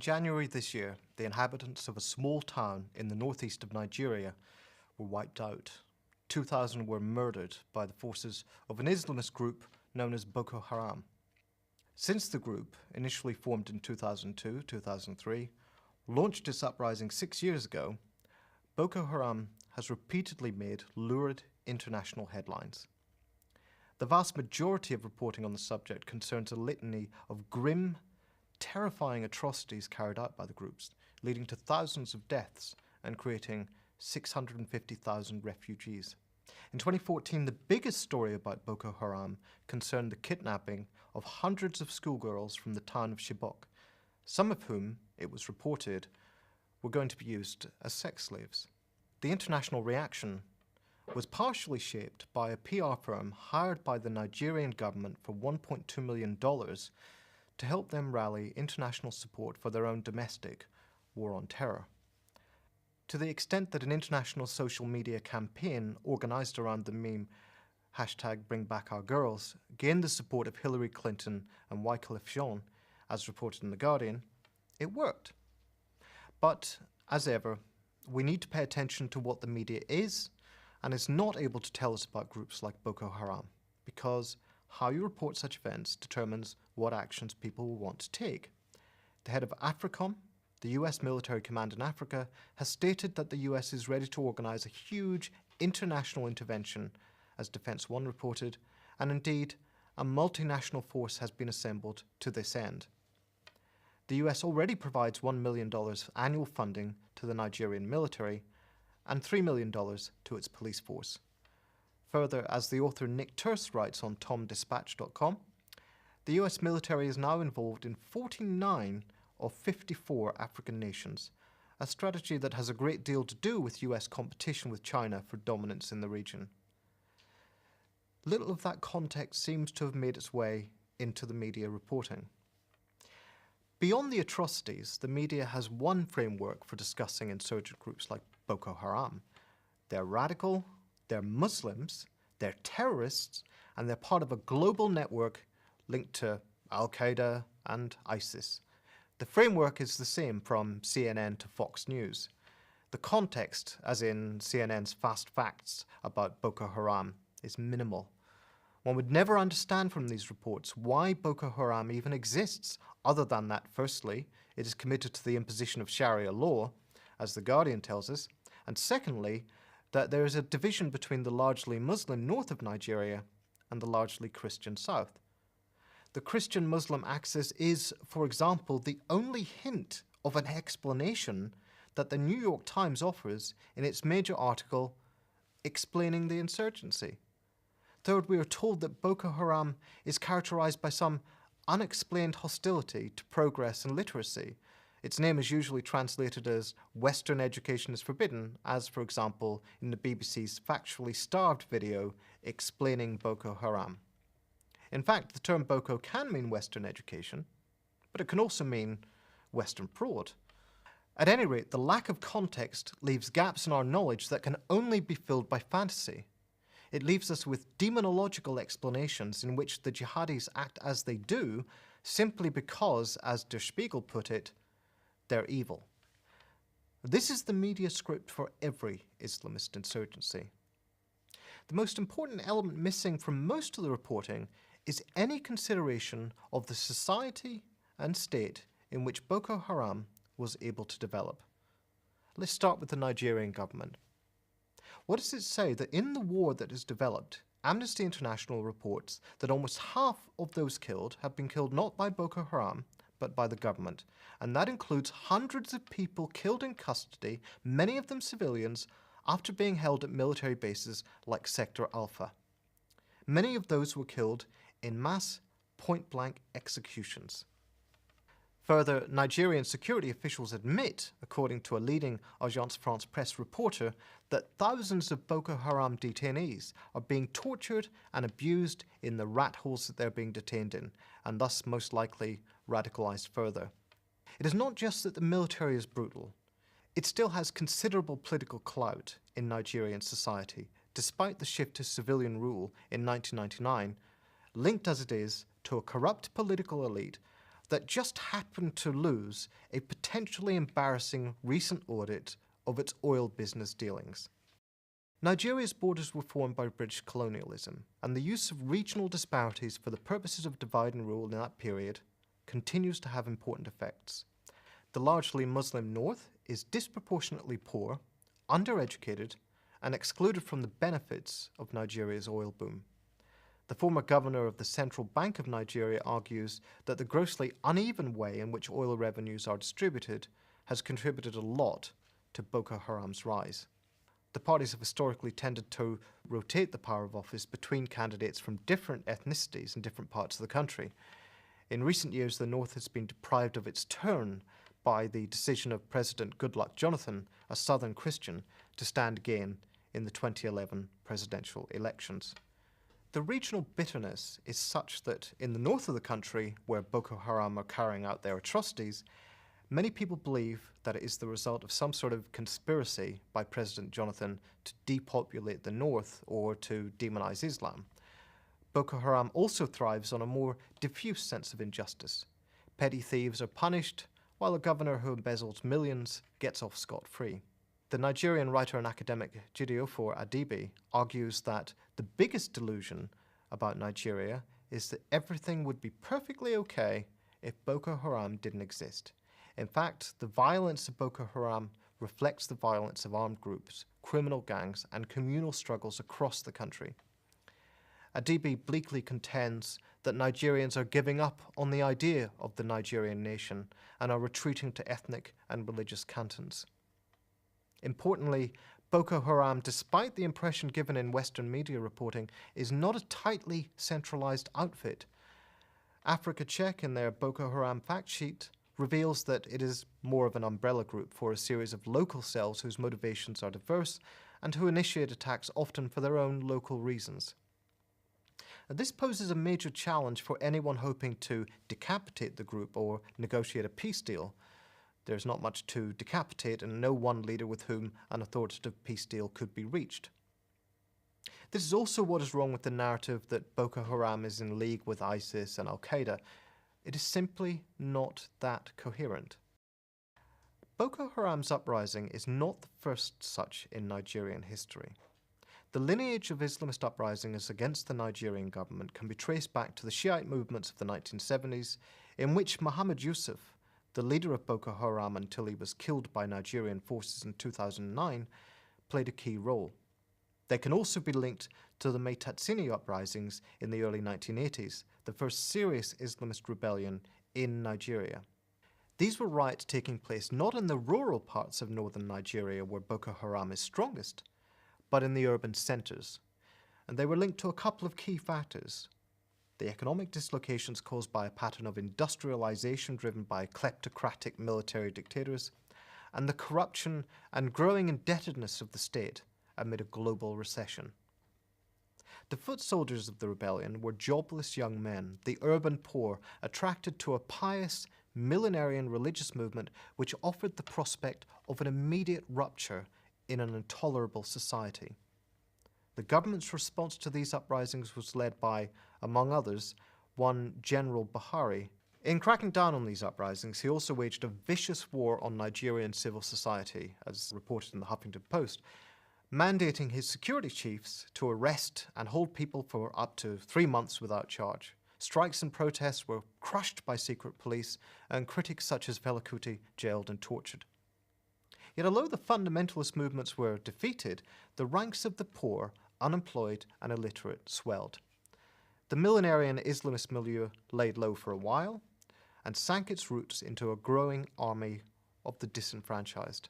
In January this year, the inhabitants of a small town in the northeast of Nigeria were wiped out. 2,000 were murdered by the forces of an Islamist group known as Boko Haram. Since the group, initially formed in 2002-2003, launched its uprising 6 years ago, Boko Haram has repeatedly made lurid international headlines. The vast majority of reporting on the subject concerns a litany of grim, terrifying atrocities carried out by the groups, leading to thousands of deaths and creating 650,000 refugees. In 2014, the biggest story about Boko Haram concerned the kidnapping of hundreds of schoolgirls from the town of Chibok, some of whom, it was reported, were going to be used as sex slaves. The international reaction was partially shaped by a PR firm hired by the Nigerian government for $1.2 million to help them rally international support for their own domestic war on terror. To the extent that an international social media campaign organized around the meme #BringBackOurGirls gained the support of Hillary Clinton and Wycliffe Jean, as reported in The Guardian, it worked. But, as ever, we need to pay attention to what the media is and is not able to tell us about groups like Boko Haram, because how you report such events determines what actions people will want to take. The head of AFRICOM, the US military command in Africa, has stated that the US is ready to organize a huge international intervention, as Defense One reported, and indeed, a multinational force has been assembled to this end. The US already provides $1 million annual funding to the Nigerian military and $3 million to its police force. Further, as the author Nick Turse writes on TomDispatch.com, the US military is now involved in 49 of 54 African nations, a strategy that has a great deal to do with US competition with China for dominance in the region. Little of that context seems to have made its way into the media reporting. Beyond the atrocities, the media has one framework for discussing insurgent groups like Boko Haram. They're radical, they're Muslims, they're terrorists, and they're part of a global network linked to Al-Qaeda and ISIS. The framework is the same from CNN to Fox News. The context, as in CNN's fast facts about Boko Haram, is minimal. One would never understand from these reports why Boko Haram even exists, other than that, firstly, it is committed to the imposition of Sharia law, as The Guardian tells us, and secondly, that there is a division between the largely Muslim north of Nigeria and the largely Christian south. The Christian-Muslim axis is, for example, the only hint of an explanation that the New York Times offers in its major article explaining the insurgency. Third, we are told that Boko Haram is characterized by some unexplained hostility to progress and literacy. Its name is usually translated as Western education is forbidden, as, for example, in the BBC's Factually Starved video explaining Boko Haram. In fact, the term Boko can mean Western education, but it can also mean Western fraud. At any rate, the lack of context leaves gaps in our knowledge that can only be filled by fantasy. It leaves us with demonological explanations in which the jihadis act as they do simply because, as Der Spiegel put it, they're evil. This is the media script for every Islamist insurgency. The most important element missing from most of the reporting is any consideration of the society and state in which Boko Haram was able to develop. Let's start with the Nigerian government. What does it say that in the war that is developed, Amnesty International reports that almost half of those killed have been killed not by Boko Haram, but by the government, and that includes hundreds of people killed in custody, many of them civilians, after being held at military bases like Sector Alpha. Many of those were killed in mass, point-blank executions. Further, Nigerian security officials admit, according to a leading Agence France-Presse reporter, that thousands of Boko Haram detainees are being tortured and abused in the rat holes that they're being detained in, and thus most likely radicalized further. It is not just that the military is brutal. It still has considerable political clout in Nigerian society, despite the shift to civilian rule in 1999, linked as it is to a corrupt political elite that just happened to lose a potentially embarrassing recent audit of its oil business dealings. Nigeria's borders were formed by British colonialism, and the use of regional disparities for the purposes of divide and rule in that period continues to have important effects. The largely Muslim north is disproportionately poor, undereducated, and excluded from the benefits of Nigeria's oil boom. The former governor of the Central Bank of Nigeria argues that the grossly uneven way in which oil revenues are distributed has contributed a lot to Boko Haram's rise. The parties have historically tended to rotate the power of office between candidates from different ethnicities in different parts of the country. In recent years, the North has been deprived of its turn by the decision of President Goodluck Jonathan, a Southern Christian, to stand again in the 2011 presidential elections. The regional bitterness is such that in the north of the country, where Boko Haram are carrying out their atrocities, many people believe that it is the result of some sort of conspiracy by President Jonathan to depopulate the north or to demonize Islam. Boko Haram also thrives on a more diffuse sense of injustice. Petty thieves are punished, while a governor who embezzles millions gets off scot-free. The Nigerian writer and academic Jidiofor Adibi argues that the biggest delusion about Nigeria is that everything would be perfectly okay if Boko Haram didn't exist. In fact, the violence of Boko Haram reflects the violence of armed groups, criminal gangs, and communal struggles across the country. Adibi bleakly contends that Nigerians are giving up on the idea of the Nigerian nation and are retreating to ethnic and religious cantons. Importantly, Boko Haram, despite the impression given in Western media reporting, is not a tightly centralized outfit. Africa Check, in their Boko Haram fact sheet, reveals that it is more of an umbrella group for a series of local cells whose motivations are diverse and who initiate attacks often for their own local reasons. This poses a major challenge for anyone hoping to decapitate the group or negotiate a peace deal. There's not much to decapitate and no one leader with whom an authoritative peace deal could be reached. This is also what is wrong with the narrative that Boko Haram is in league with ISIS and Al-Qaeda. It is simply not that coherent. Boko Haram's uprising is not the first such in Nigerian history. The lineage of Islamist uprisings against the Nigerian government can be traced back to the Shiite movements of the 1970s, in which Muhammad Yusuf, the leader of Boko Haram until he was killed by Nigerian forces in 2009, played a key role. They can also be linked to the Meitatsini uprisings in the early 1980s, the first serious Islamist rebellion in Nigeria. These were riots taking place not in the rural parts of northern Nigeria where Boko Haram is strongest, but in the urban centres, and they were linked to a couple of key factors: the economic dislocations caused by a pattern of industrialization driven by kleptocratic military dictators, and the corruption and growing indebtedness of the state amid a global recession. The foot soldiers of the rebellion were jobless young men, the urban poor, attracted to a pious, millenarian religious movement which offered the prospect of an immediate rupture in an intolerable society. The government's response to these uprisings was led by, among others, one General Buhari. In cracking down on these uprisings, he also waged a vicious war on Nigerian civil society, as reported in the Huffington Post, mandating his security chiefs to arrest and hold people for up to 3 months without charge. Strikes and protests were crushed by secret police, and critics such as Fela Kuti jailed and tortured. Yet although the fundamentalist movements were defeated, the ranks of the poor, unemployed and illiterate swelled. The millenarian Islamist milieu laid low for a while and sank its roots into a growing army of the disenfranchised.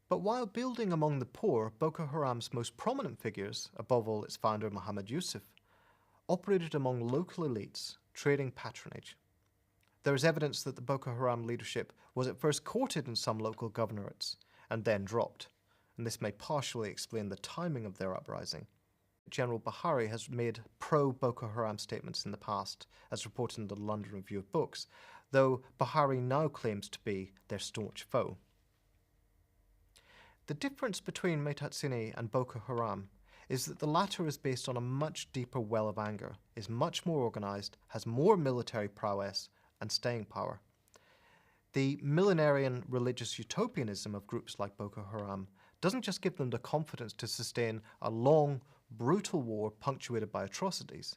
But while building among the poor, Boko Haram's most prominent figures, above all its founder Muhammad Yusuf, operated among local elites, trading patronage. There is evidence that the Boko Haram leadership was at first courted in some local governorates and then dropped, and this may partially explain the timing of their uprising. General Buhari has made pro-Boko Haram statements in the past, as reported in the London Review of Books, though Buhari now claims to be their staunch foe. The difference between Meitatsini and Boko Haram is that the latter is based on a much deeper well of anger, is much more organized, has more military prowess, and staying power. The millenarian religious utopianism of groups like Boko Haram doesn't just give them the confidence to sustain a long, brutal war punctuated by atrocities.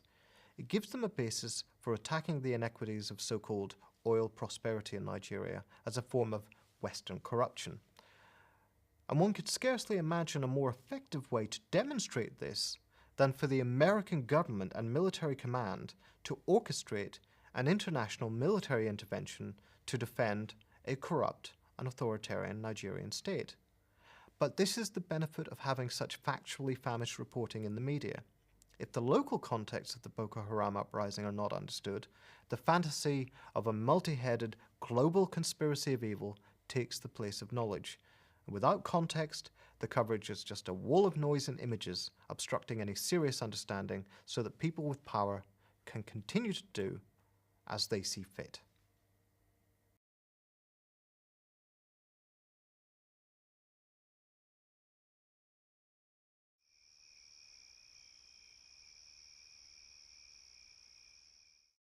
It gives them a basis for attacking the inequities of so-called oil prosperity in Nigeria as a form of Western corruption. And one could scarcely imagine a more effective way to demonstrate this than for the American government and military command to orchestrate an international military intervention to defend a corrupt and authoritarian Nigerian state. But this is the benefit of having such factually famished reporting in the media. If the local contexts of the Boko Haram uprising are not understood, the fantasy of a multi-headed global conspiracy of evil takes the place of knowledge. And without context, the coverage is just a wall of noise and images obstructing any serious understanding so that people with power can continue to do as they see fit.